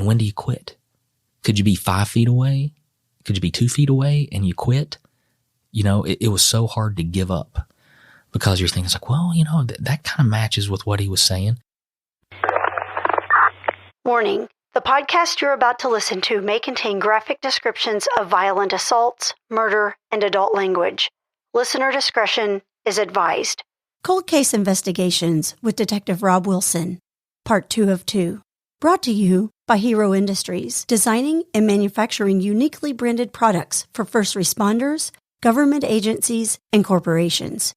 And when do you quit? Could you be 5 feet away? Could you be 2 feet away and you quit? It was so hard to give up because you're thinking, it's like, well, that kind of matches with what he was saying. Warning. The podcast you're about to listen to may contain graphic descriptions of violent assaults, murder, and adult language. Listener discretion is advised. Cold Case Investigations with Detective Rob Wilson, Part 2 of 2. Brought to you by Hero Industries, designing and manufacturing uniquely branded products for first responders, government agencies, and corporations.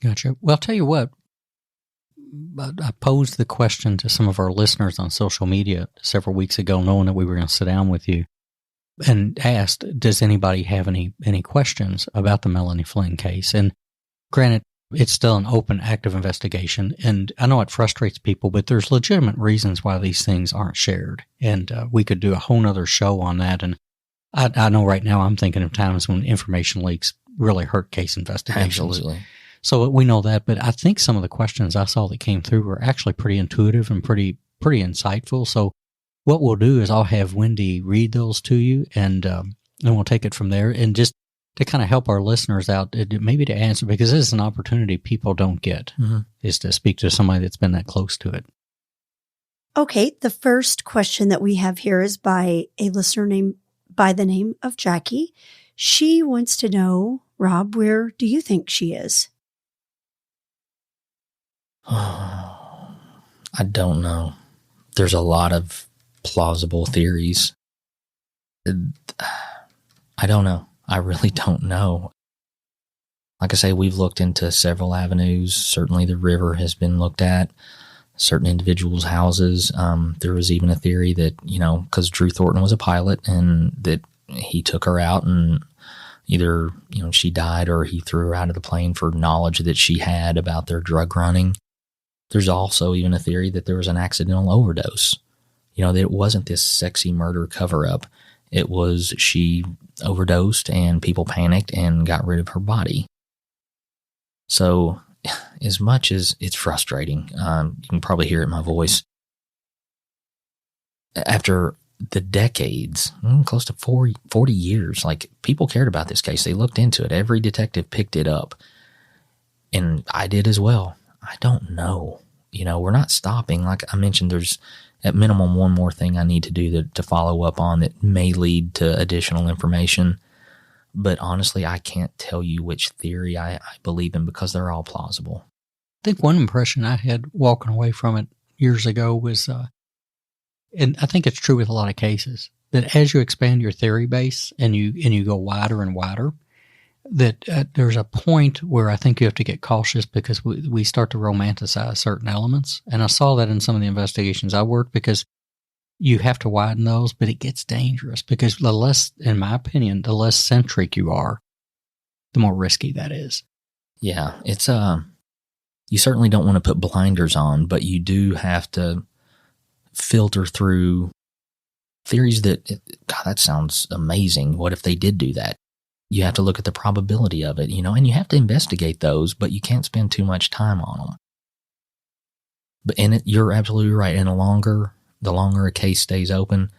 Gotcha. Well, I'll tell you what, I posed the question to some of our listeners on social media several weeks ago, knowing that we were going to sit down with you, and asked, does anybody have any questions about the Melanie Flynn case? And granted, it's still an open, active investigation, and I know it frustrates people, but there's legitimate reasons why these things aren't shared, and we could do a whole nother show on that. And I know right now I'm thinking of times when information leaks really hurt case investigations. Absolutely. So we know that, but I think some of the questions I saw that came through were actually pretty intuitive and pretty insightful. So what we'll do is I'll have Wendy read those to you, and we'll take it from there. And just to kind of help our listeners out, maybe to answer, because this is an opportunity people don't get, is to speak to somebody that's been that close to it. Okay, the first question that we have here is by a listener by the name of Jackie. She wants to know, Rob, where do you think she is? I don't know. There's a lot of plausible theories. I don't know. I really don't know. Like I say, we've looked into several avenues. Certainly the river has been looked at, certain individuals' houses. There was even a theory that, because Drew Thornton was a pilot and that he took her out and either, she died or he threw her out of the plane for knowledge that she had about their drug running. There's also even a theory that there was an accidental overdose. That it wasn't this sexy murder cover-up. It was she overdosed and people panicked and got rid of her body. So as much as it's frustrating, you can probably hear it in my voice. After the decades, close to 40 years, people cared about this case. They looked into it. Every detective picked it up. And I did as well. I don't know. We're not stopping. Like I mentioned, there's at minimum one more thing I need to do to follow up on that may lead to additional information. But honestly, I can't tell you which theory I believe in because they're all plausible. I think one impression I had walking away from it years ago was, and I think it's true with a lot of cases, that as you expand your theory base and you go wider and wider, that there's a point where I think you have to get cautious because we start to romanticize certain elements. And I saw that in some of the investigations I worked, because you have to widen those, but it gets dangerous because the less, in my opinion, the less centric you are, the more risky that is. Yeah, it's you certainly don't want to put blinders on, but you do have to filter through theories that, God, that sounds amazing. What if they did do that? You have to look at the probability of it, and you have to investigate those, but you can't spend too much time on them. But you're absolutely right. And the longer a case stays open,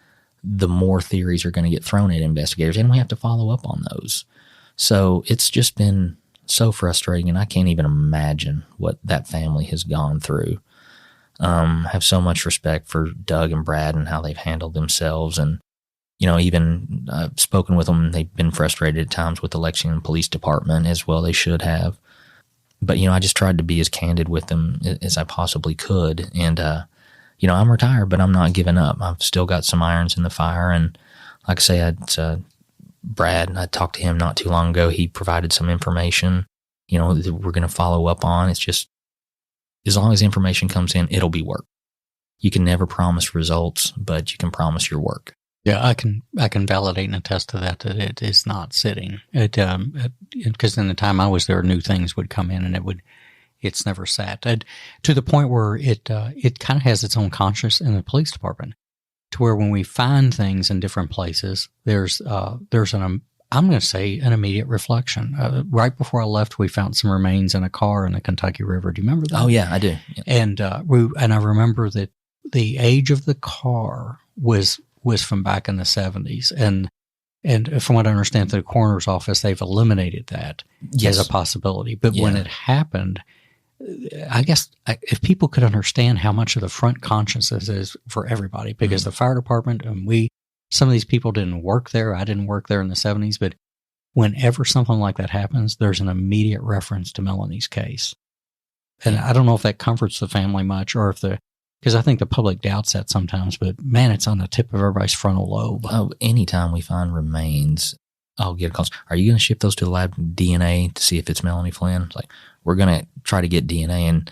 the more theories are going to get thrown at investigators, and we have to follow up on those. So it's just been so frustrating, and I can't even imagine what that family has gone through. I have so much respect for Doug and Brad and how they've handled themselves, and even I've spoken with them. They've been frustrated at times with the Lexington Police Department as well. They should have. But, I just tried to be as candid with them as I possibly could. And, I'm retired, but I'm not giving up. I've still got some irons in the fire. And like I say, Brad, I talked to him not too long ago. He provided some information, that we're going to follow up on. It's just, as long as information comes in, it'll be work. You can never promise results, but you can promise your work. Yeah, I can validate and attest to that it is not sitting. Because in the time I was there, new things would come in, and it's never sat. To the point where it kind of has its own conscience in the police department, to where when we find things in different places, there's I'm going to say an immediate reflection. Right before I left, we found some remains in a car in the Kentucky River. Do you remember that? Oh yeah, I do. Yeah. And I remember that the age of the car was from back in the 70s, and from what I understand, through the coroner's office, they've eliminated that as a possibility. But when it happened, I guess if people could understand how much of the front conscience this is for everybody, because the fire department and some of these people didn't work there. I didn't work there in the 70s, but whenever something like that happens, there's an immediate reference to Melanie's case. And I don't know if that comforts the family much, or because I think the public doubts that sometimes, but man, it's on the tip of everybody's frontal lobe. Oh, anytime we find remains, I'll get a call. Are you going to ship those to the lab DNA to see if it's Melanie Flynn? It's like, we're going to try to get DNA, and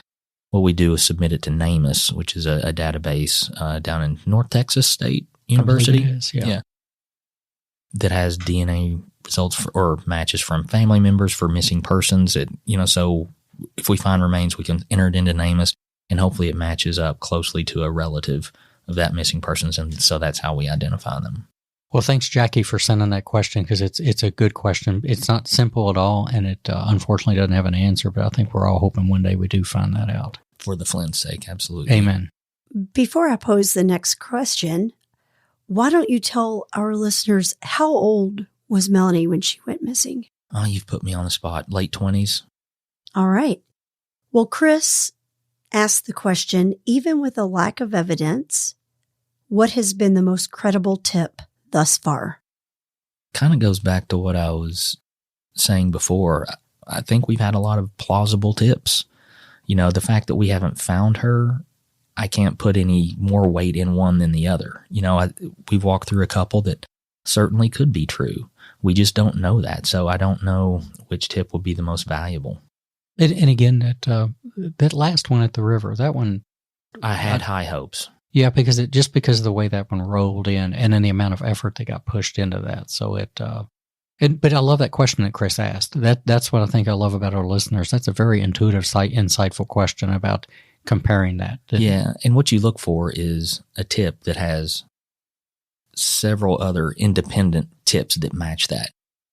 what we do is submit it to NamUs, which is a database down in North Texas State University. Yeah. That has DNA results or matches from family members for missing persons. So if we find remains, we can enter it into NamUs, and hopefully it matches up closely to a relative of that missing person. And so that's how we identify them. Well, thanks, Jackie, for sending that question, because it's a good question. It's not simple at all, and it unfortunately doesn't have an answer, but I think we're all hoping one day we do find that out. For the Flynn's sake, absolutely. Amen. Before I pose the next question, why don't you tell our listeners, how old was Melanie when she went missing? Oh, you've put me on the spot. Late 20s. All right. Well, Chris asked the question, even with a lack of evidence, what has been the most credible tip thus far? Kind of goes back to what I was saying before. I think we've had a lot of plausible tips. The fact that we haven't found her, I can't put any more weight in one than the other. We've walked through a couple that certainly could be true. We just don't know that. So I don't know which tip will be the most valuable. And again, that last one at the river, that one, I had high hopes. Yeah, because of the way that one rolled in, and then the amount of effort that got pushed into that. So but I love that question that Chris asked. That's what I think I love about our listeners. That's a very intuitive, insightful question about comparing that. Yeah, and what you look for is a tip that has several other independent tips that match that.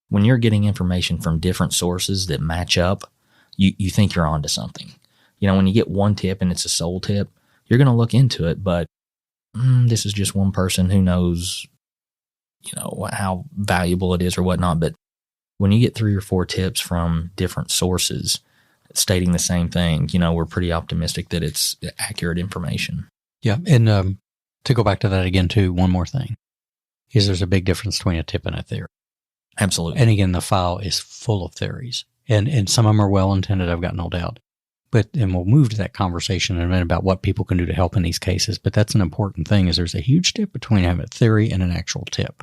When you're getting information from different sources that match up, you think you're onto something. When you get one tip and it's a sole tip, you're going to look into it, but this is just one person who knows, how valuable it is or whatnot. But when you get 3 or 4 tips from different sources stating the same thing, we're pretty optimistic that it's accurate information. Yeah, and to go back to that again too, one more thing is there's a big difference between a tip and a theory. Absolutely. And again, the file is full of theories, and some of them are well intended. I've got no doubt. And we'll move to that conversation in a minute about what people can do to help in these cases. But that's an important thing, is there's a huge tip between having a theory and an actual tip.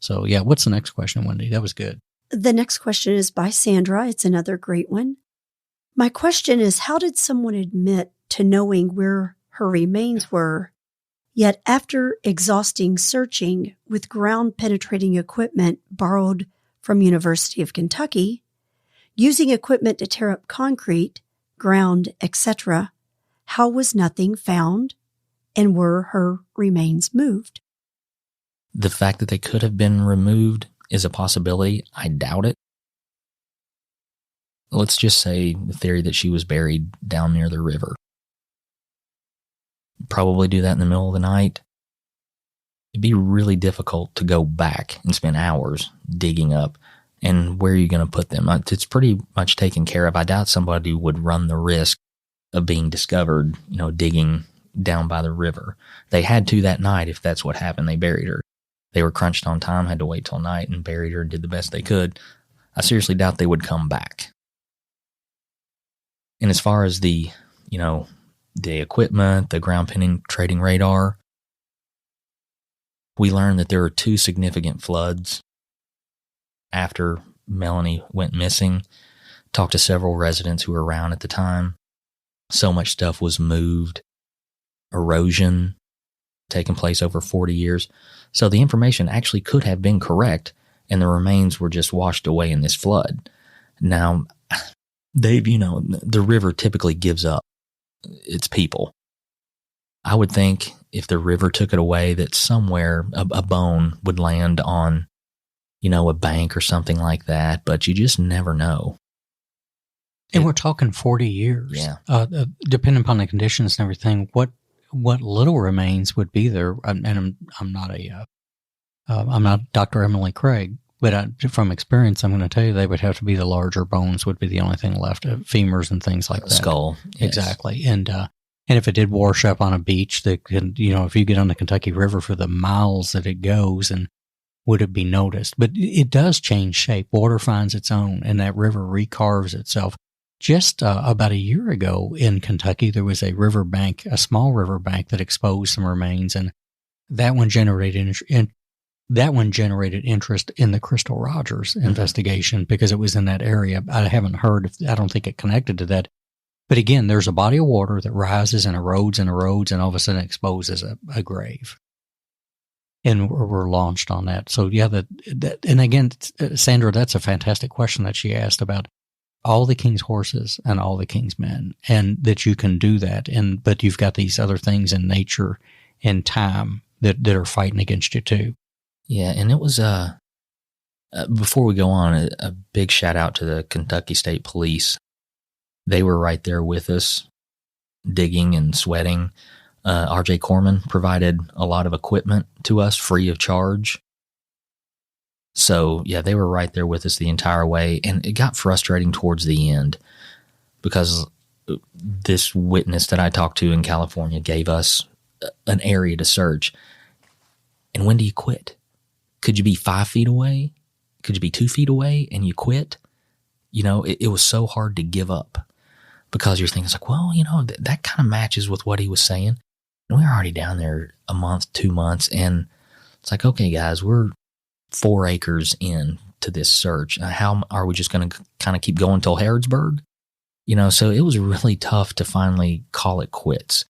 So, yeah, what's the next question, Wendy? That was good. The next question is by Sandra. It's another great one. My question is, how did someone admit to knowing where her remains were, yet after exhausting searching with ground-penetrating equipment borrowed from University of Kentucky, using equipment to tear up concrete, ground, etc., how was nothing found, and were her remains moved? The fact that they could have been removed is a possibility. I doubt it. Let's just say the theory that she was buried down near the river. Probably do that in the middle of the night. It'd be really difficult to go back and spend hours digging up. And where are you going to put them? It's pretty much taken care of. I doubt somebody would run the risk of being discovered, digging down by the river. They had to that night if that's what happened. They buried her. They were crunched on time, had to wait till night and buried her and did the best they could. I seriously doubt they would come back. And as far as the equipment, the ground penetrating radar, we learned that there were 2 significant floods after Melanie went missing. Talked to several residents who were around at the time. So much stuff was moved. erosion taking place over 40 years. So the information actually could have been correct, and the remains were just washed away in this flood. Now, Dave, the river typically gives up its people. I would think if the river took it away, that somewhere a bone would land on, a bank or something like that, but you just never know. And we're talking 40 years. Yeah. Depending upon the conditions and everything, what little remains would be there? And I'm not Dr. Emily Craig, but from experience, I'm going to tell you they would have to be the larger bones would be the only thing left, femurs and things like that. Skull. Yes. Exactly. And if it did wash up on a beach, that could, if you get on the Kentucky River for the miles that it goes, and would it be noticed? But it does change shape. Water finds its own, and that river recarves itself. Just about a year ago in Kentucky, there was a small riverbank that exposed some remains, and that one generated interest in the Crystal Rogers investigation because it was in that area. I don't think it connected to that. But again, there's a body of water that rises and erodes, and all of a sudden exposes a grave. And we're launched on that. So yeah, and again, Sandra, that's a fantastic question that she asked about all the king's horses and all the king's men, and that you can do that. But you've got these other things in nature and time that are fighting against you too. Yeah. And it was, before we go on, a big shout out to the Kentucky State Police. They were right there with us, digging and sweating. R.J. Corman provided a lot of equipment to us free of charge. So, yeah, they were right there with us the entire way. And it got frustrating towards the end because this witness that I talked to in California gave us an area to search. And when do you quit? Could you be 5 feet away? Could you be 2 feet away and you quit? It was so hard to give up because you're thinking, it's like, well, that kind of matches with what he was saying. And we were already down there a month, 2 months. And it's like, okay, guys, we're 4 acres in to this search. How are we just going to kind of keep going till Harrodsburg? So it was really tough to finally call it quits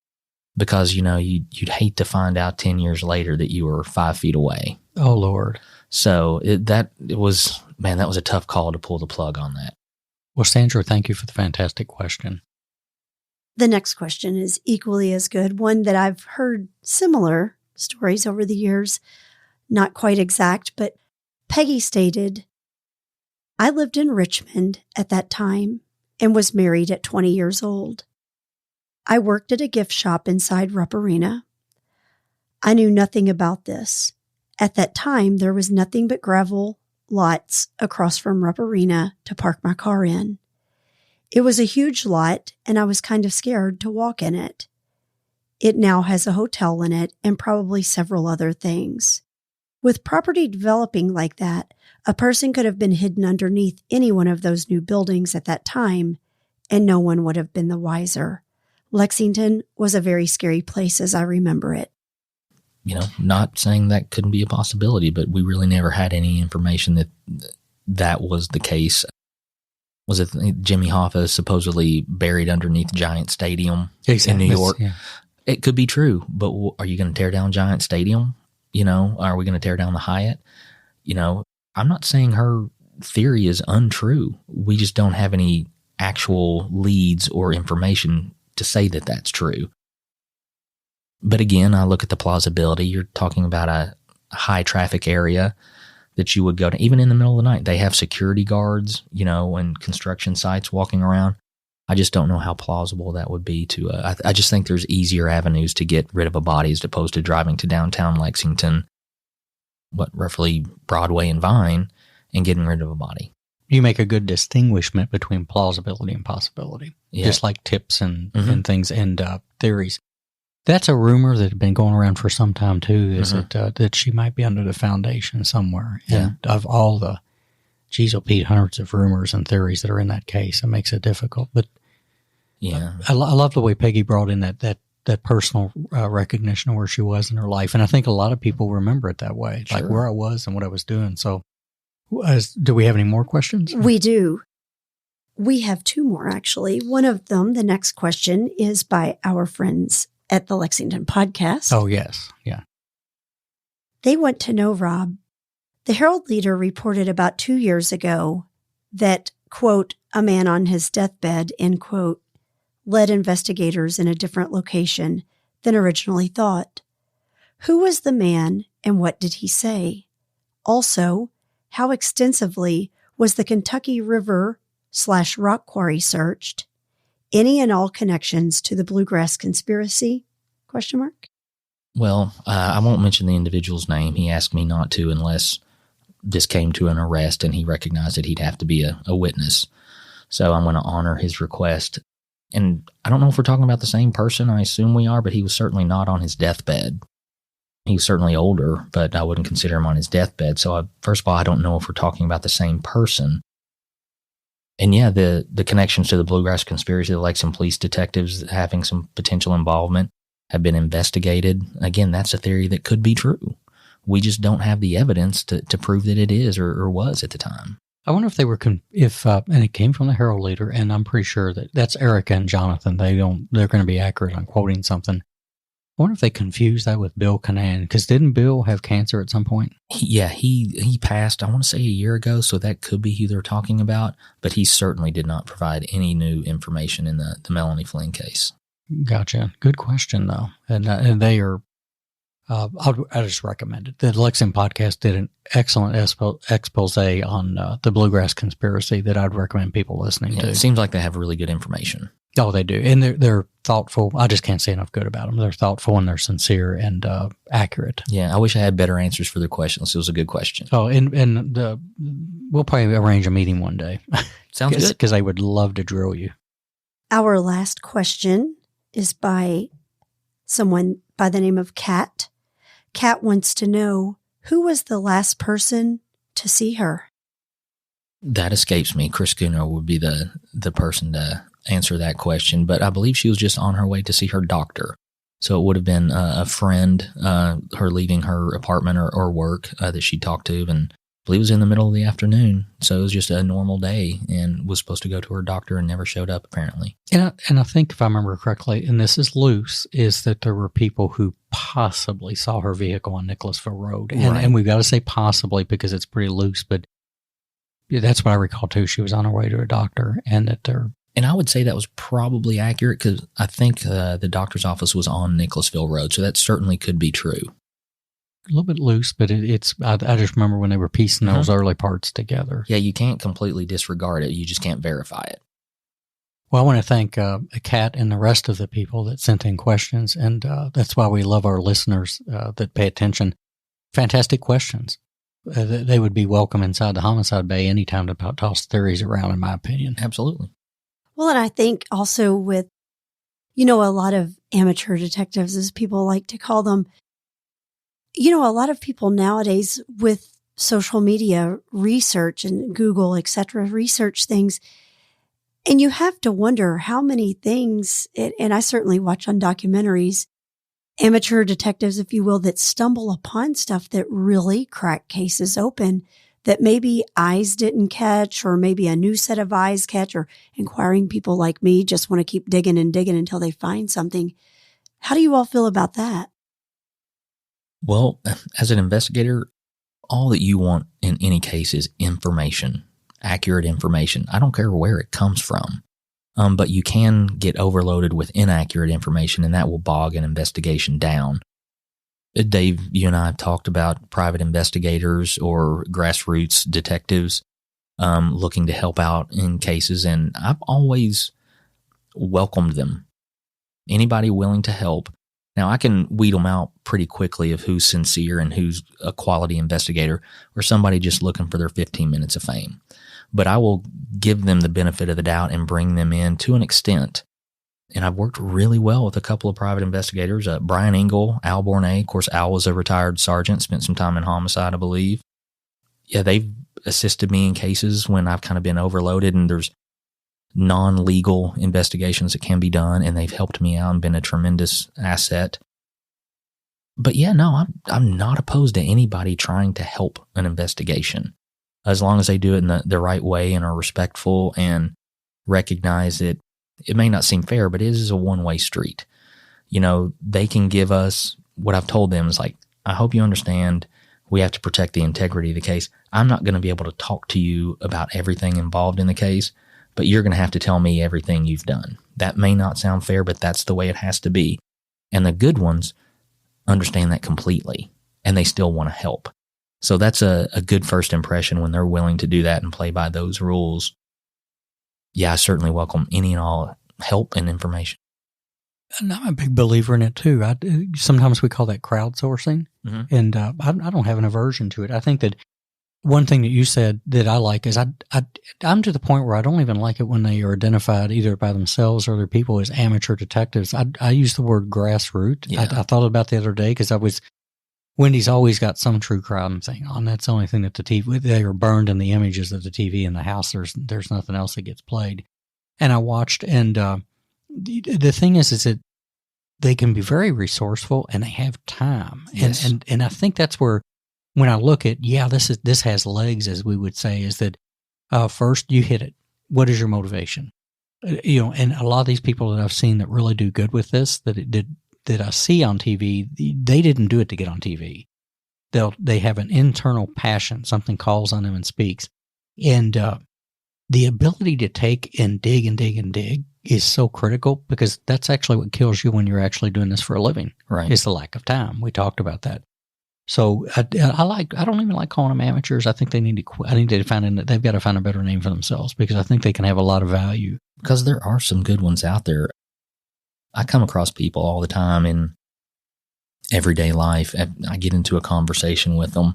because, you'd hate to find out 10 years later that you were 5 feet away. Oh, Lord. So that was a tough call to pull the plug on that. Well, Sandra, thank you for the fantastic question. The next question is equally as good, one that I've heard similar stories over the years, not quite exact, but Peggy stated, I lived in Richmond at that time and was married at 20 years old. I worked at a gift shop inside Rupp Arena. I knew nothing about this. At that time, there was nothing but gravel lots across from Rupp Arena to park my car in. It was a huge lot, and I was kind of scared to walk in it. It now has a hotel in it and probably several other things. With property developing like that, a person could have been hidden underneath any one of those new buildings at that time, and no one would have been the wiser. Lexington was a very scary place as I remember it. Not saying that couldn't be a possibility, but we really never had any information that was the case. Was it Jimmy Hoffa supposedly buried underneath Giant Stadium in New York? Yeah. It could be true, but are you going to tear down Giant Stadium? Are we going to tear down the Hyatt? I'm not saying her theory is untrue. We just don't have any actual leads or information to say that that's true. But again, I look at the plausibility. You're talking about a high traffic area that you would go to, even in the middle of the night. They have security guards, and construction sites walking around. I just don't know how plausible that would be to, I just think there's easier avenues to get rid of a body as opposed to driving to downtown Lexington, roughly Broadway and Vine, and getting rid of a body. You make a good distinguishment between plausibility and possibility, just like tips and things and theories. That's a rumor that had been going around for some time too, is that she might be under the foundation somewhere. And of all the, Pete, hundreds of rumors and theories that are in that case, it makes it difficult. But yeah, I love the way Peggy brought in that personal recognition of where she was in her life. And I think a lot of people remember it that way, like where I was and what I was doing. So do we have any more questions? We do. We have 2 more, actually. One of them, the next question, is by our friends at the Lexington podcast. Oh, yes. Yeah. They want to know, Rob, the Herald Leader reported about 2 years ago that, quote, a man on his deathbed, end quote, led investigators in a different location than originally thought. Who was the man and what did he say? Also, how extensively was the Kentucky River/rock quarry searched? Any and all connections to the Bluegrass Conspiracy? Question mark. Well, I won't mention the individual's name. He asked me not to unless this came to an arrest and he recognized that he'd have to be a witness. So I'm going to honor his request. And I don't know if we're talking about the same person. I assume we are, but he was certainly not on his deathbed. He was certainly older, but I wouldn't consider him on his deathbed. So first of all, I don't know if we're talking about the same person. And yeah, the connections to the Bluegrass Conspiracy, the Lexington police detectives having some potential involvement have been investigated. Again, that's a theory that could be true. We just don't have the evidence to prove that it is or was at the time. I wonder if they were, and it came from the Herald Leader, and I'm pretty sure that's Erica and Jonathan. They're going to be accurate on quoting something. I wonder if they confused that with Bill Canaan, because didn't Bill have cancer at some point? He passed, I want to say a year ago, so that could be who they're talking about, but he certainly did not provide any new information in the Melanie Flynn case. Gotcha. Good question, though. And they are, I just recommend it. The Lexington podcast did an excellent expose on the Bluegrass Conspiracy that I'd recommend people listening to. It seems like they have really good information. Oh, they do. And they're thoughtful. I just can't say enough good about them. They're thoughtful and they're sincere and accurate. Yeah, I wish I had better answers for their questions. It was a good question. Oh, and we'll probably arrange a meeting one day. Sounds good. Because they would love to drill you. Our last question is by someone by the name of Kat. Kat wants to know, who was the last person to see her? That escapes me. Chris Schooner would be the person to answer that question, but I believe she was just on her way to see her doctor. So it would have been a friend, her leaving her apartment or work that she talked to, and I believe it was in the middle of the afternoon. So it was just a normal day and was supposed to go to her doctor and never showed up, apparently. And I think, if I remember correctly, and this is loose, is that there were people who possibly saw her vehicle on Nicholasville Road. And we've got to say possibly because it's pretty loose, but that's what I recall too. She was on her way to a doctor, and that they're... And I would say that was probably accurate because I think the doctor's office was on Nicholasville Road, so that certainly could be true. A little bit loose, but it's. I just remember when they were piecing those early parts together. Yeah, you can't completely disregard it. You just can't verify it. Well, I want to thank Kat and the rest of the people that sent in questions, and that's why we love our listeners that pay attention. Fantastic questions. They would be welcome inside the homicide bay anytime to toss theories around, in my opinion. Absolutely. Well, and I think also with, a lot of amateur detectives, as people like to call them, a lot of people nowadays with social media research and Google, et cetera, research things. And you have to wonder how many things, and I certainly watch on documentaries, amateur detectives, if you will, that stumble upon stuff that really crack cases open that maybe eyes didn't catch, or maybe a new set of eyes catch, or inquiring people like me just want to keep digging and digging until they find something. How do you all feel about that? Well, as an investigator, all that you want in any case is information, accurate information. I don't care where it comes from, but you can get overloaded with inaccurate information, and that will bog an investigation down. Dave, you and I have talked about private investigators or grassroots detectives looking to help out in cases, and I've always welcomed them. Anybody willing to help. Now, I can weed them out pretty quickly of who's sincere and who's a quality investigator or somebody just looking for their 15 minutes of fame. But I will give them the benefit of the doubt and bring them in to an extent. And I've worked really well with a couple of private investigators, Brian Engel, Al Bournet. Of course, Al was a retired sergeant, spent some time in homicide, I believe. Yeah, they've assisted me in cases when I've kind of been overloaded and there's non-legal investigations that can be done, and they've helped me out and been a tremendous asset. But yeah, no, I'm not opposed to anybody trying to help an investigation, as long as they do it in the right way and are respectful and recognize that it may not seem fair, but it is a one-way street. they can give us what I've told them is like, I hope you understand we have to protect the integrity of the case. I'm not going to be able to talk to you about everything involved in the case, but you're going to have to tell me everything you've done. That may not sound fair, but that's the way it has to be. And the good ones understand that completely, and they still want to help. So that's a good first impression when they're willing to do that and play by those rules. Yeah, I certainly welcome any and all help and information. And I'm a big believer in it too. Sometimes we call that crowdsourcing, and I don't have an aversion to it. I think that one thing that you said that I like is I'm to the point where I don't even like it when they are identified either by themselves or other people as amateur detectives. I use the word grassroots. Yeah. I thought about the other day because Wendy's always got some true crime thing on. That's the only thing that the TV, they are burned in the images of the TV in the house. There's nothing else that gets played. And I watched, and the thing is that they can be very resourceful and they have time. Yes. And I think that's where, when I look at, this has legs, as we would say, is that first you hit it. What is your motivation? And a lot of these people that I've seen that really do good with this, that I see on TV, they didn't do it to get on TV. They have an internal passion. Something calls on them and speaks. And the ability to take and dig and dig and dig is so critical, because that's actually what kills you when you're actually doing this for a living. Right. It's the lack of time. We talked about that. So I don't even like calling them amateurs. I think they need to find that they've got to find a better name for themselves, because I think they can have a lot of value. Because there are some good ones out there. I come across people all the time in everyday life. I get into a conversation with them,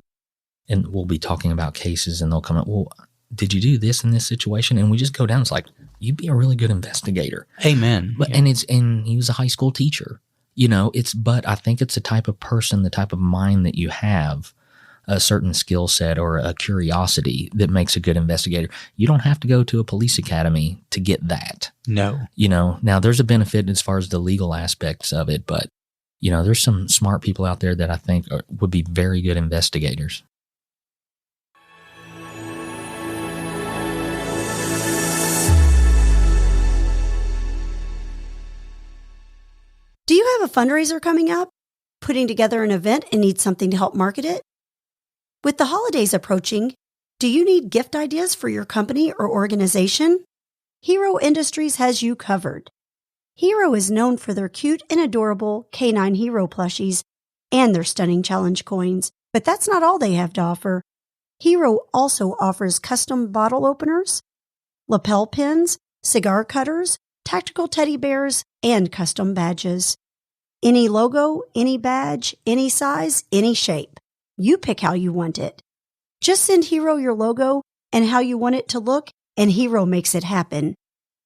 and we'll be talking about cases, and they'll come up, well, did you do this in this situation? And we just go down. It's like, you'd be a really good investigator. Amen. But, yeah. And he was a high school teacher. But I think it's the type of person, the type of mind that you have, a certain skill set or a curiosity that makes a good investigator. You don't have to go to a police academy to get that. No. Now there's a benefit as far as the legal aspects of it, but, there's some smart people out there that I think would be very good investigators. Do you have a fundraiser coming up? Putting together an event and need something to help market it? With the holidays approaching, do you need gift ideas for your company or organization? Hero Industries has you covered. Hero is known for their cute and adorable canine hero plushies and their stunning challenge coins, but that's not all they have to offer. Hero also offers custom bottle openers, lapel pins, cigar cutters, tactical teddy bears, and custom badges. Any logo, any badge, any size, any shape. You pick how you want it. Just send Hero your logo and how you want it to look, and Hero makes it happen.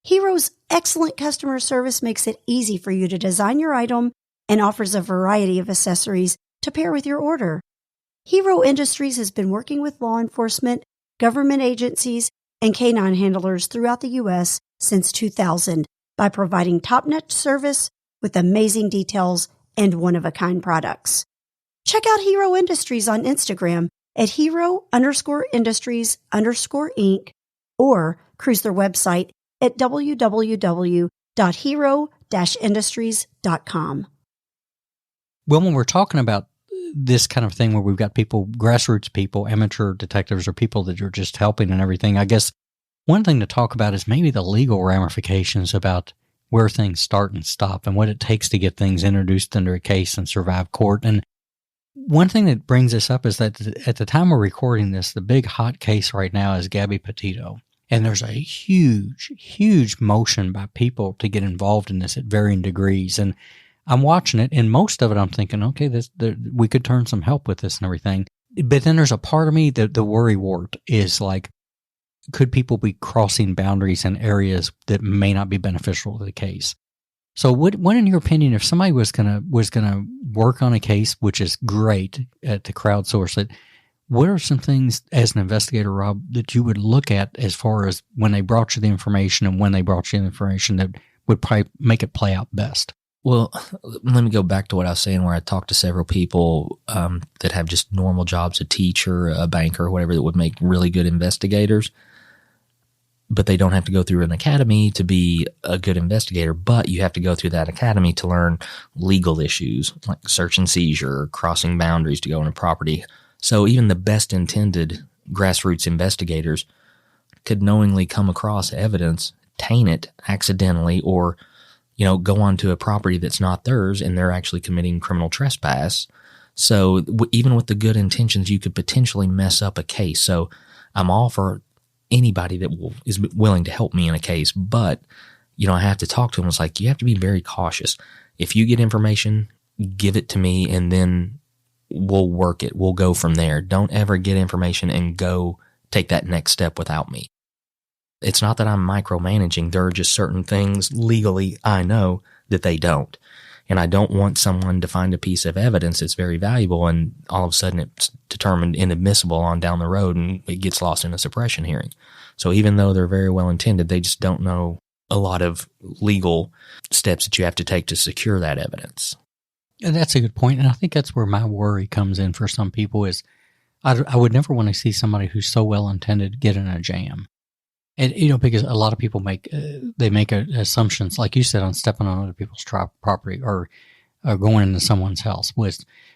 Hero's excellent customer service makes it easy for you to design your item and offers a variety of accessories to pair with your order. Hero Industries has been working with law enforcement, government agencies, and canine handlers throughout the U.S. since 2000 by providing top-notch service with amazing details and one-of-a-kind products. Check out Hero Industries on Instagram at hero_industries_inc or cruise their website at www.hero-industries.com. Well, when we're talking about this kind of thing where we've got people, grassroots people, amateur detectives, or people that are just helping and everything, I guess one thing to talk about is maybe the legal ramifications about where things start and stop and what it takes to get things introduced under a case and survive court. And one thing that brings this up is that at the time we're recording this, the big hot case right now is Gabby Petito. And there's a huge, huge motion by people to get involved in this at varying degrees. And I'm watching it, and most of it I'm thinking, okay, we could turn some help with this and everything. But then there's a part of me that the worry wart is like, could people be crossing boundaries in areas that may not be beneficial to the case? So what in your opinion, if somebody was gonna work on a case, which is great to crowdsource it, what are some things as an investigator, Rob, that you would look at as far as when they brought you the information and when they brought you the information that would probably make it play out best? Well, let me go back to what I was saying, where I talked to several people that have just normal jobs, a teacher, a banker, whatever, that would make really good investigators. but they don't have to go through an academy to be a good investigator, but you have to go through that academy to learn legal issues like search and seizure, crossing boundaries to go on a property. So even the best intended grassroots investigators could knowingly come across evidence, taint it accidentally, or, go onto a property that's not theirs and they're actually committing criminal trespass. So even with the good intentions, you could potentially mess up a case. So I'm all for anybody that is willing to help me in a case, but, I have to talk to them. It's like, you have to be very cautious. If you get information, give it to me and then we'll work it. We'll go from there. Don't ever get information and go take that next step without me. It's not that I'm micromanaging. There are just certain things legally I know that they don't. And I don't want someone to find a piece of evidence that's very valuable and all of a sudden it's determined inadmissible on down the road and it gets lost in a suppression hearing. So even though they're very well intended, they just don't know a lot of legal steps that you have to take to secure that evidence. And that's a good point. And I think that's where my worry comes in for some people is I would never want to see somebody who's so well intended get in a jam. And, because a lot of people make assumptions, like you said, on stepping on other people's property or going into someone's house.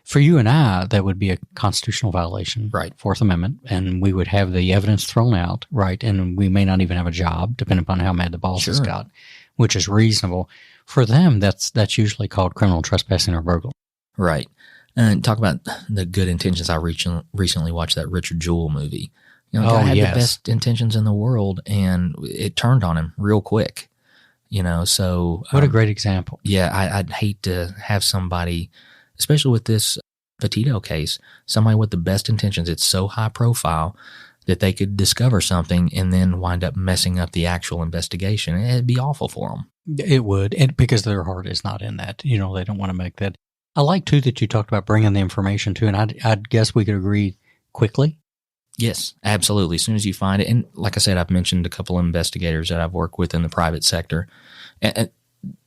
For you and I, that would be a constitutional violation, right? Fourth Amendment, and we would have the evidence thrown out, right? And we may not even have a job, depending upon how mad the boss has got, which is reasonable. For them, that's usually called criminal trespassing or burglary. Right. And talk about the good intentions. I recently watched that Richard Jewell movie. Guy had the best intentions in the world, and it turned on him real quick. So what a great example. Yeah, I'd hate to have somebody, especially with this Petito case, somebody with the best intentions. It's so high profile that they could discover something and then wind up messing up the actual investigation. It'd be awful for them. It would, and because their heart is not in that. They don't want to make that. I like too that you talked about bringing the information to, and I'd guess we could agree quickly. Yes, absolutely. As soon as you find it. And like I said, I've mentioned a couple of investigators that I've worked with in the private sector. And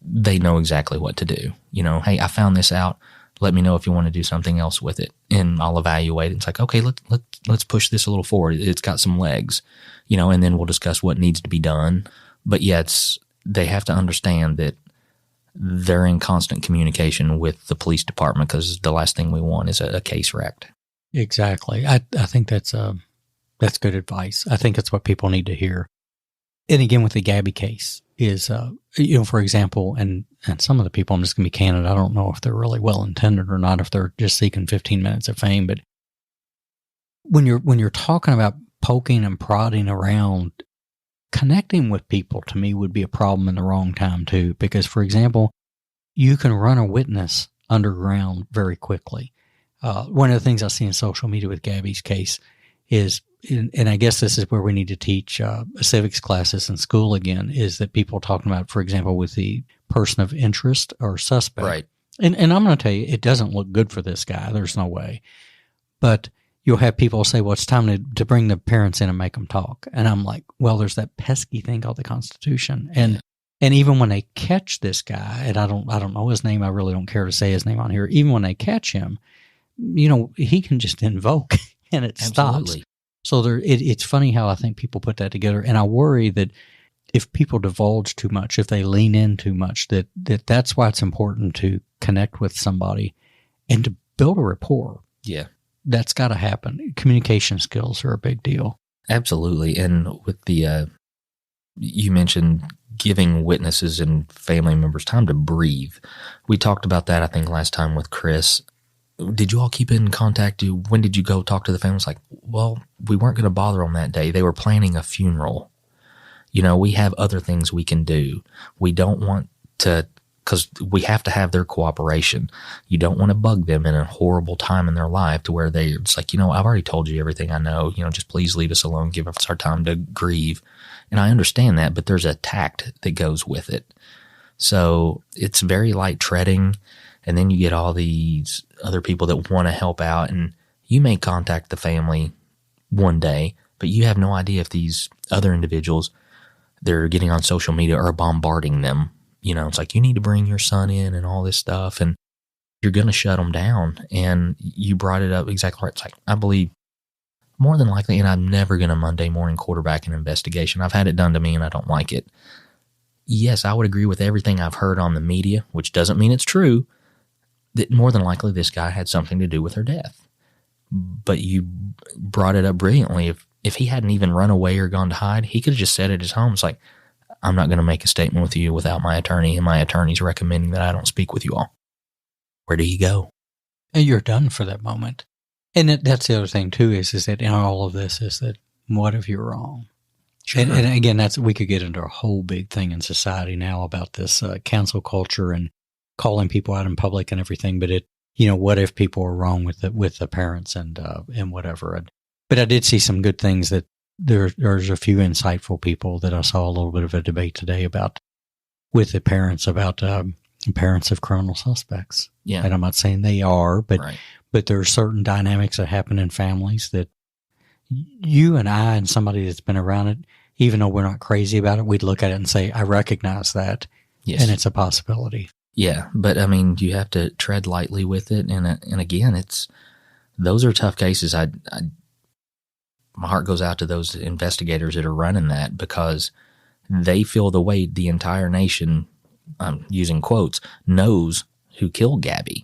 they know exactly what to do. Hey, I found this out. Let me know if you want to do something else with it. And I'll evaluate it. It's like, okay, let's push this a little forward. It's got some legs, and then we'll discuss what needs to be done. But yeah, they have to understand that they're in constant communication with the police department because the last thing we want is a case wrecked. Exactly. I think that's good advice. I think it's what people need to hear. And again, with the Gabby case is, for example, and some of the people, I'm just going to be candid, I don't know if they're really well intended or not, if they're just seeking 15 minutes of fame. But when you're talking about poking and prodding around, connecting with people to me would be a problem in the wrong time too. Because, for example, you can run a witness underground very quickly. One of the things I see in social media with Gabby's case is, and I guess this is where we need to teach civics classes in school again, is that people talking about, for example, with the person of interest or suspect. Right. And I'm going to tell you, it doesn't look good for this guy. There's no way. But you'll have people say, well, it's time to bring the parents in and make them talk. And I'm like, well, there's that pesky thing called the Constitution. And even when they catch this guy, and I don't know his name, I really don't care to say his name on here. Even when they catch him, he can just invoke and it Absolutely. stops. So it's funny how I think people put that together. And I worry that if people divulge too much, if they lean in too much, that's why it's important to connect with somebody and to build a rapport. Yeah. That's got to happen. Communication skills are a big deal. Absolutely. And with the, you mentioned giving witnesses and family members time to breathe. We talked about that, I think, last time with Chris. Did you all keep in contact? When did you go talk to the family? It's like, well, we weren't going to bother them that day. They were planning a funeral. We have other things we can do. We don't want to, because we have to have their cooperation. You don't want to bug them in a horrible time in their life to where it's like, I've already told you everything I know. Just please leave us alone. Give us our time to grieve. And I understand that, but there's a tact that goes with it. So it's very light treading. And then you get all these other people that want to help out, and you may contact the family one day, but you have no idea if these other individuals they're getting on social media are bombarding them. It's like, you need to bring your son in and all this stuff, and you're going to shut them down. And you brought it up exactly right. It's like, I believe more than likely, and I'm never going to Monday morning quarterback an investigation. I've had it done to me and I don't like it. Yes, I would agree with everything I've heard on the media, which doesn't mean it's true, that more than likely this guy had something to do with her death. But you brought it up brilliantly. If he hadn't even run away or gone to hide, he could have just said at his home, it's like, I'm not going to make a statement with you without my attorney, and my attorney's recommending that I don't speak with you all. Where do you go? And you're done for that moment. And that's the other thing, too, is that in all of this is that what if you're wrong? Sure. And again, we could get into a whole big thing in society now about this cancel culture and calling people out in public and everything. But what if people are wrong with the parents and whatever? But I did see some good things that there's a few insightful people that I saw a little bit of a debate today about with the parents about parents of criminal suspects. Yeah. And I'm not saying they are, but right. But there are certain dynamics that happen in families that you and I and somebody that's been around it, even though we're not crazy about it, we'd look at it and say, I recognize that. Yes. And it's a possibility. Yeah. But I mean, you have to tread lightly with it. And again, those are tough cases. My heart goes out to those investigators that are running that, because they feel the weight. The entire nation, I'm using quotes, knows who killed Gabby.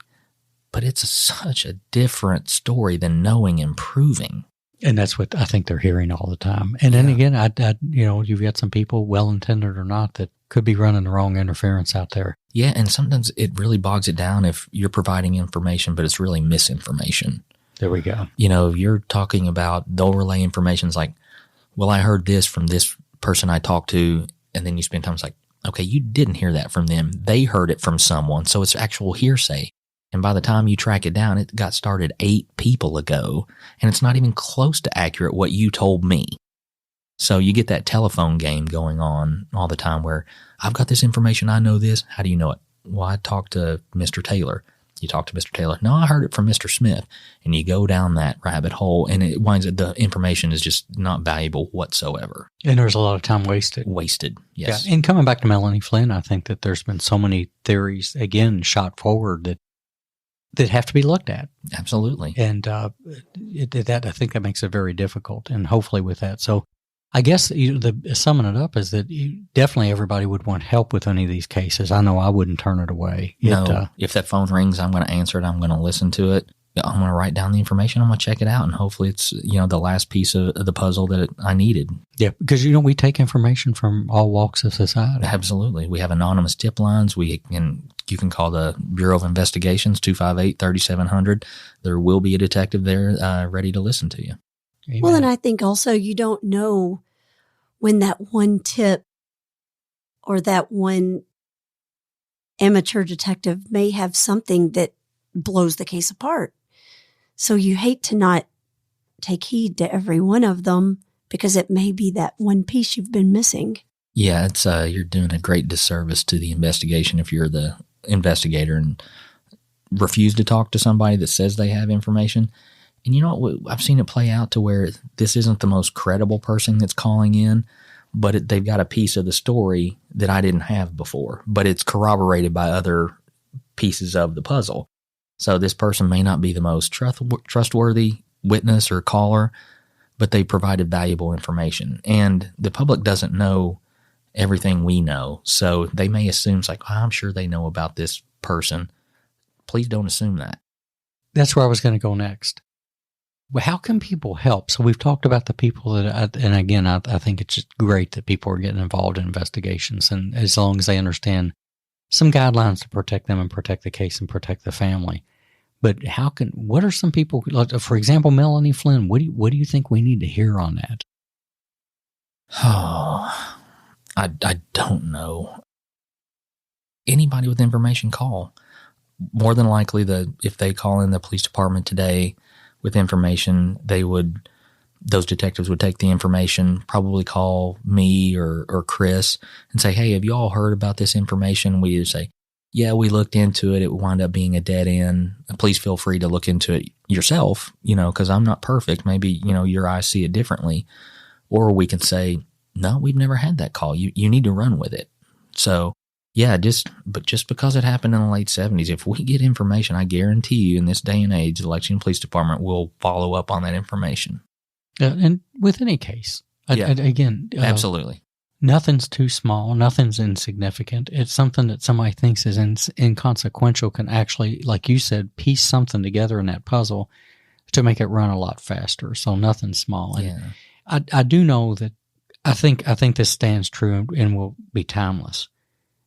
But it's such a different story than knowing and proving. And that's what I think they're hearing all the time. And then again, you've got some people, well-intended or not, that could be running the wrong interference out there. Yeah, and sometimes it really bogs it down if you're providing information, but it's really misinformation. There we go. You're talking about, they'll relay information's like, well, I heard this from this person I talked to, and then you spend time, it's like, okay, you didn't hear that from them. They heard it from someone, so it's actual hearsay. And by the time you track it down, it got started 8 people ago, and it's not even close to accurate what you told me. So you get that telephone game going on all the time where I've got this information, I know this. How do you know it? Well, I talked to Mr. Taylor. You talk to Mr. Taylor. No, I heard it from Mr. Smith. And you go down that rabbit hole, and it winds up, the information is just not valuable whatsoever. And there's a lot of time wasted. Wasted, yes. Yeah. And coming back to Melanie Flynn, I think that there's been so many theories, again, shot forward that have to be looked at. Absolutely. And I think that makes it very difficult. And hopefully with that. So I guess summing it up is that definitely everybody would want help with any of these cases. I know I wouldn't turn it away. No, if that phone rings, I'm going to answer it. I'm going to listen to it. I'm going to write down the information. I'm going to check it out. And hopefully it's, the last piece of the puzzle that I needed. Yeah. Because, we take information from all walks of society. Absolutely. We have anonymous tip lines. You can call the Bureau of Investigations, 258-3700. There will be a detective there ready to listen to you. Amen. Well, and I think also you don't know when that one tip or that one amateur detective may have something that blows the case apart. So you hate to not take heed to every one of them because it may be that one piece you've been missing. Yeah, it's you're doing a great disservice to the investigation if you're the investigator and refuse to talk to somebody that says they have information. And you know what? I've seen it play out to where this isn't the most credible person that's calling in, but they've got a piece of the story that I didn't have before, but it's corroborated by other pieces of the puzzle. So this person may not be the most trustworthy witness or caller, but they provided valuable information. And the public doesn't know everything we know, so they may assume it's like, I'm sure they know about this person. Please don't assume that. That's where I was going to go next. Well, how can people help? So we've talked about the people that, and again, I think it's just great that people are getting involved in investigations, and as long as they understand some guidelines to protect them and protect the case and protect the family. But what are some people, like, for example, Melanie Flynn, what do you think we need to hear on that? Oh, I don't know. Anybody with information, call. More than likely, if they call in the police department today with information, those detectives would take the information, probably call me or Chris and say, hey, have you all heard about this information? We either say, yeah, we looked into it. It wound up being a dead end. Please feel free to look into it yourself, because I'm not perfect. Maybe, your eyes see it differently. Or we can say, no, we've never had that call. You need to run with it. So, yeah, just because it happened in the late 70s, if we get information, I guarantee you in this day and age, the Lexington Police Department will follow up on that information. And with any case, again, absolutely. Nothing's too small. Nothing's insignificant. It's something that somebody thinks is inconsequential can actually, like you said, piece something together in that puzzle to make it run a lot faster. So nothing's small. And I do know that I think this stands true and will be timeless,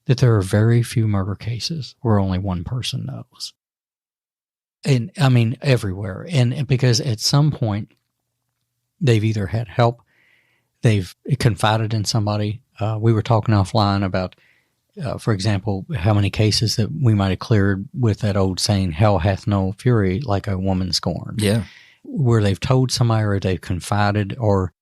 that there are very few murder cases where only one person knows. And I mean, everywhere. And because at some point they've either had help, they've confided in somebody. We were talking offline about, for example, how many cases that we might have cleared with that old saying, hell hath no fury like a woman scorned. Yeah. Where they've told somebody or they've confided, or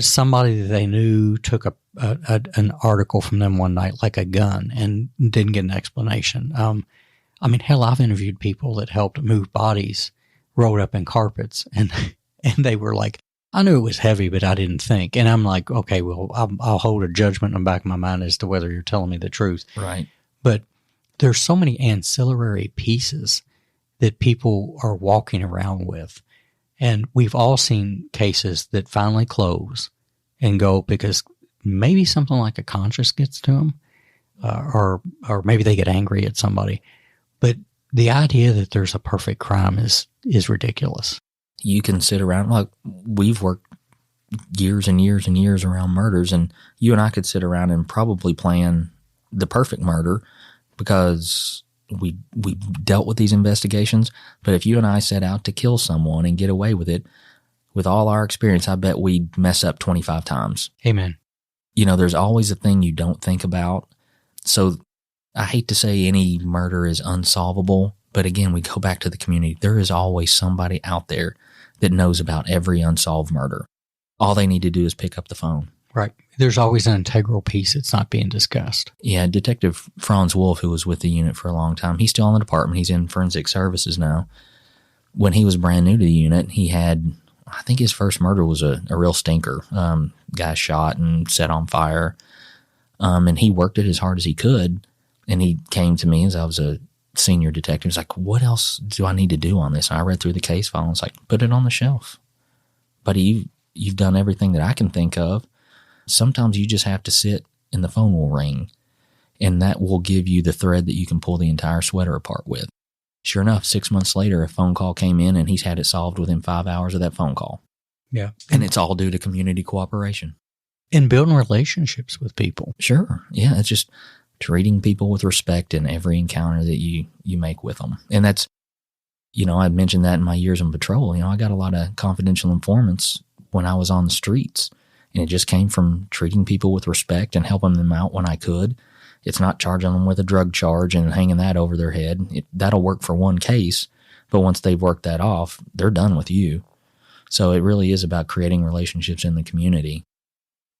somebody that they knew took an article from them one night, like a gun, and didn't get an explanation. I mean, hell, I've interviewed people that helped move bodies rolled up in carpets, and they were like, I knew it was heavy, but I didn't think. And I'm like, okay, well, I'll hold a judgment in the back of my mind as to whether you're telling me the truth. Right. But there's so many ancillary pieces that people are walking around with. And we've all seen cases that finally close and go because maybe something like a conscience gets to them, or maybe they get angry at somebody. But the idea that there's a perfect crime is ridiculous. You can sit around, like we've worked years and years and years around murders, and you and I could sit around and probably plan the perfect murder because we dealt with these investigations. But if you and I set out to kill someone and get away with it, with all our experience, I bet we'd mess up 25 times. Amen. You know, there's always a thing you don't think about. So I hate to say any murder is unsolvable, but again, we go back to the community. There is always somebody out there that knows about every unsolved murder. All they need to do is pick up the phone. Right. There's always an integral piece that's not being discussed. Yeah, Detective Franz Wolf, who was with the unit for a long time, he's still in the department. He's in forensic services now. When he was brand new to the unit, he had, I think his first murder was a real stinker. Guy shot and set on fire. And he worked it as hard as he could. And he came to me as I was a senior detective. He's like, what else do I need to do on this? And I read through the case file and was like, put it on the shelf. Buddy, you've done everything that I can think of. Sometimes you just have to sit and the phone will ring. And that will give you the thread that you can pull the entire sweater apart with. Sure enough, 6 months later, a phone call came in and he's had it solved within 5 hours of that phone call. Yeah. And it's all due to community cooperation. And building relationships with people. Sure. Yeah, it's just treating people with respect in every encounter that you make with them. And that's, you know, I mentioned that in my years on patrol. You know, I got a lot of confidential informants when I was on the streets. And it just came from treating people with respect and helping them out when I could. It's not charging them with a drug charge and hanging that over their head. That'll work for one case, but once they've worked that off, they're done with you. So it really is about creating relationships in the community.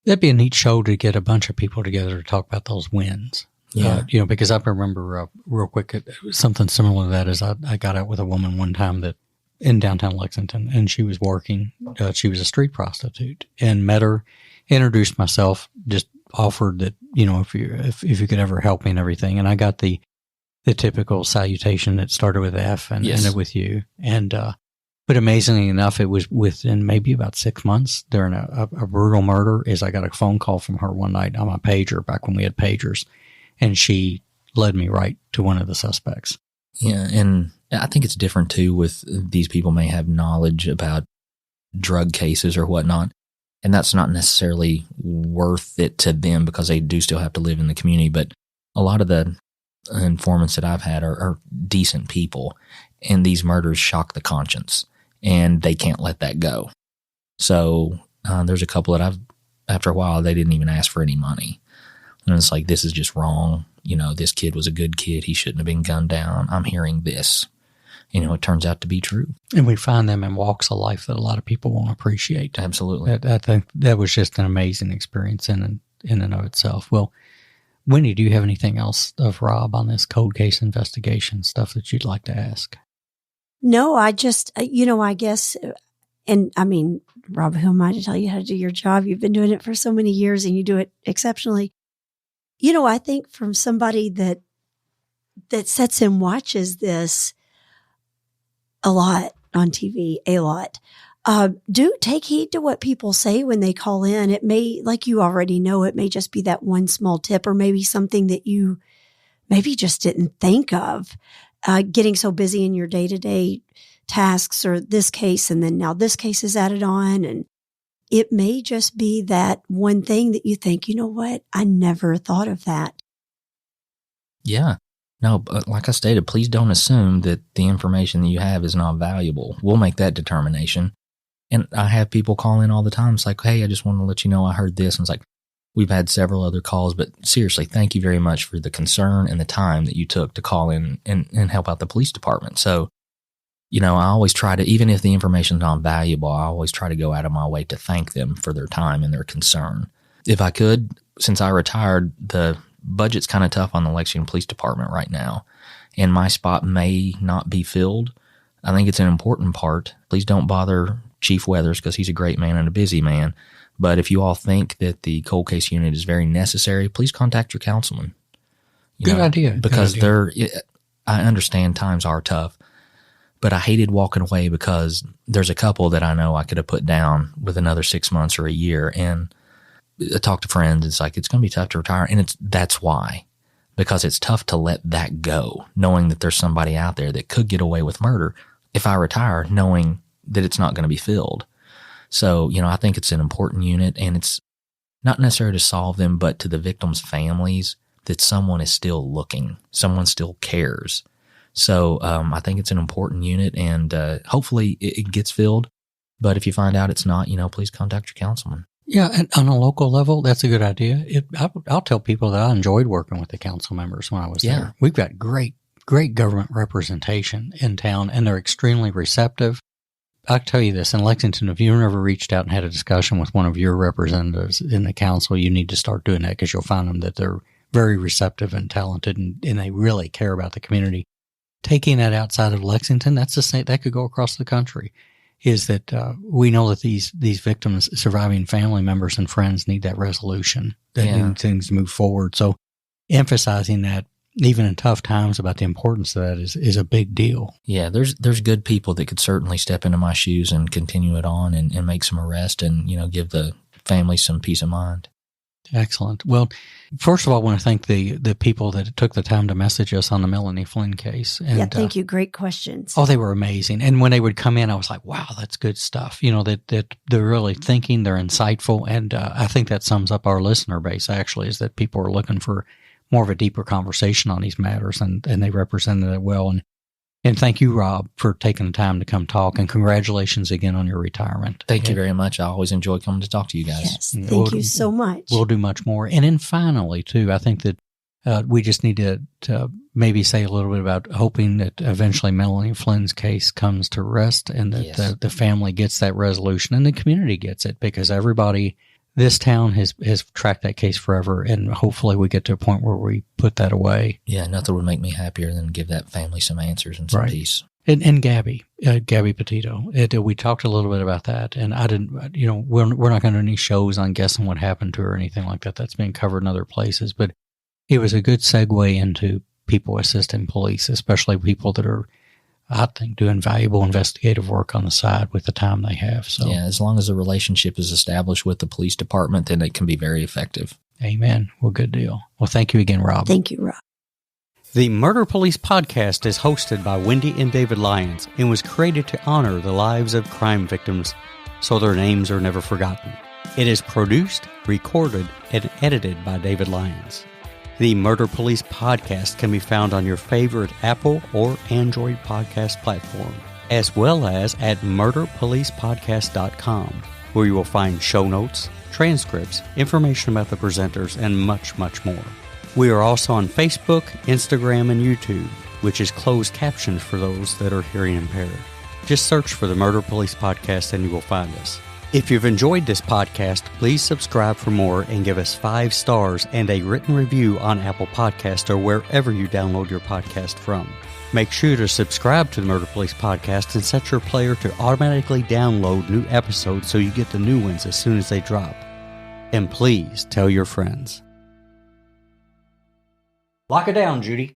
That'd be a neat show to get a bunch of people together to talk about those wins. Yeah. You know, because I remember real quick, something similar to that is I got out with a woman one time that in downtown Lexington, and she was working. She was a street prostitute, and met her, introduced myself, just offered that, you know, if you could ever help me and everything. And I got the typical salutation that started with F and ended with you. And but amazingly enough, it was within maybe about 6 months during a brutal murder. Is I got a phone call from her one night on my pager back when we had pagers, and she led me right to one of the suspects. Yeah, and I think it's different too with these people may have knowledge about drug cases or whatnot, and that's not necessarily worth it to them because they do still have to live in the community. But a lot of the informants that I've had are decent people, and these murders shock the conscience, and they can't let that go. So there's a couple that after a while, they didn't even ask for any money. And it's like, this is just wrong. You know, this kid was a good kid. He shouldn't have been gunned down. I'm hearing this. You know, it turns out to be true. And we find them in walks of life that a lot of people won't appreciate. Absolutely. I think that was just an amazing experience in and of itself. Well, Wendy, do you have anything else of Rob on this cold case investigation stuff that you'd like to ask? No, I just, I guess, and I mean, Rob, who am I to tell you how to do your job? You've been doing it for so many years and you do it exceptionally. You know, I think from somebody that sits and watches this a lot on TV, Do take heed to what people say when they call in. It may, like you already know, it may just be that one small tip or maybe something that you maybe just didn't think of. Getting so busy in your day-to-day tasks or this case, and then now this case is added on. And it may just be that one thing that you think, you know what, I never thought of that. Yeah. No, but like I stated, please don't assume that the information that you have is not valuable. We'll make that determination. And I have people call in all the time. It's like, hey, I just want to let you know I heard this. And it's like, we've had several other calls, but seriously, thank you very much for the concern and the time that you took to call in and help out the police department. So, I always try to, even if the information's not valuable, I always try to go out of my way to thank them for their time and their concern. If I could, since I retired, the budget's kind of tough on the Lexington Police Department right now, and my spot may not be filled. I think it's an important part. Please don't bother Chief Weathers because he's a great man and a busy man. But if you all think that the cold case unit is very necessary, please contact your councilman. Good idea. Because I understand times are tough, but I hated walking away because there's a couple that I know I could have put down with another 6 months or a year. And I talk to friends. It's like, it's going to be tough to retire. And that's why, because it's tough to let that go, knowing that there's somebody out there that could get away with murder if I retire, knowing that it's not going to be filled. So, I think it's an important unit, and it's not necessarily to solve them, but to the victims' families, that someone is still looking, someone still cares. So I think it's an important unit, and hopefully it gets filled. But if you find out it's not, please contact your councilman. Yeah, and on a local level, that's a good idea. I'll tell people that I enjoyed working with the council members when I was there. We've got great government representation in town, and they're extremely receptive. I'll tell you this, in Lexington, if you've never reached out and had a discussion with one of your representatives in the council, you need to start doing that, because you'll find them that they're very receptive and talented, and they really care about the community. Taking that outside of Lexington, that's the same, that could go across the country, is that we know that these victims' surviving family members and friends need that resolution, that need things to move forward. So emphasizing that, even in tough times, about the importance of that is a big deal. Yeah, there's good people that could certainly step into my shoes and continue it on and make some arrest and, give the family some peace of mind. Excellent. Well, first of all, I want to thank the people that took the time to message us on the Melanie Flynn case. And, thank you. Great questions. Oh, they were amazing. And when they would come in, I was like, wow, that's good stuff. That they're really thinking, they're insightful. And I think that sums up our listener base, actually, is that people are looking for more of a deeper conversation on these matters, and they represented it well. And thank you, Rob, for taking the time to come talk, and congratulations again on your retirement. Thank you very much. I always enjoy coming to talk to you guys. Yes, thank you so much. We'll do much more. And then finally, too, I think that we just need to maybe say a little bit about hoping that eventually Melanie Flynn's case comes to rest, and that the family gets that resolution and the community gets it, because everybody, this town has tracked that case forever, and hopefully we get to a point where we put that away. Yeah, nothing would make me happier than give that family some answers and some peace. And Gabby Petito, we talked a little bit about that, and I didn't, we're not going to do any shows on guessing what happened to her or anything like that. That's being covered in other places, but it was a good segue into people assisting police, especially people that are, I think, doing valuable investigative work on the side with the time they have. So yeah, as long as the relationship is established with the police department, then it can be very effective. Amen. Well, good deal. Well, thank you again, Rob. Thank you, Rob. The Murder Police Podcast is hosted by Wendy and David Lyons and was created to honor the lives of crime victims so their names are never forgotten. It is produced, recorded, and edited by David Lyons. The Murder Police Podcast can be found on your favorite Apple or Android podcast platform, as well as at murderpolicepodcast.com, where you will find show notes, transcripts, information about the presenters, and much, much more. We are also on Facebook, Instagram, and YouTube, which is closed captions for those that are hearing impaired. Just search for the Murder Police Podcast and you will find us. If you've enjoyed this podcast, please subscribe for more and give us 5 stars and a written review on Apple Podcasts or wherever you download your podcast from. Make sure to subscribe to the Murder Police Podcast and set your player to automatically download new episodes so you get the new ones as soon as they drop. And please tell your friends. Lock it down, Judy.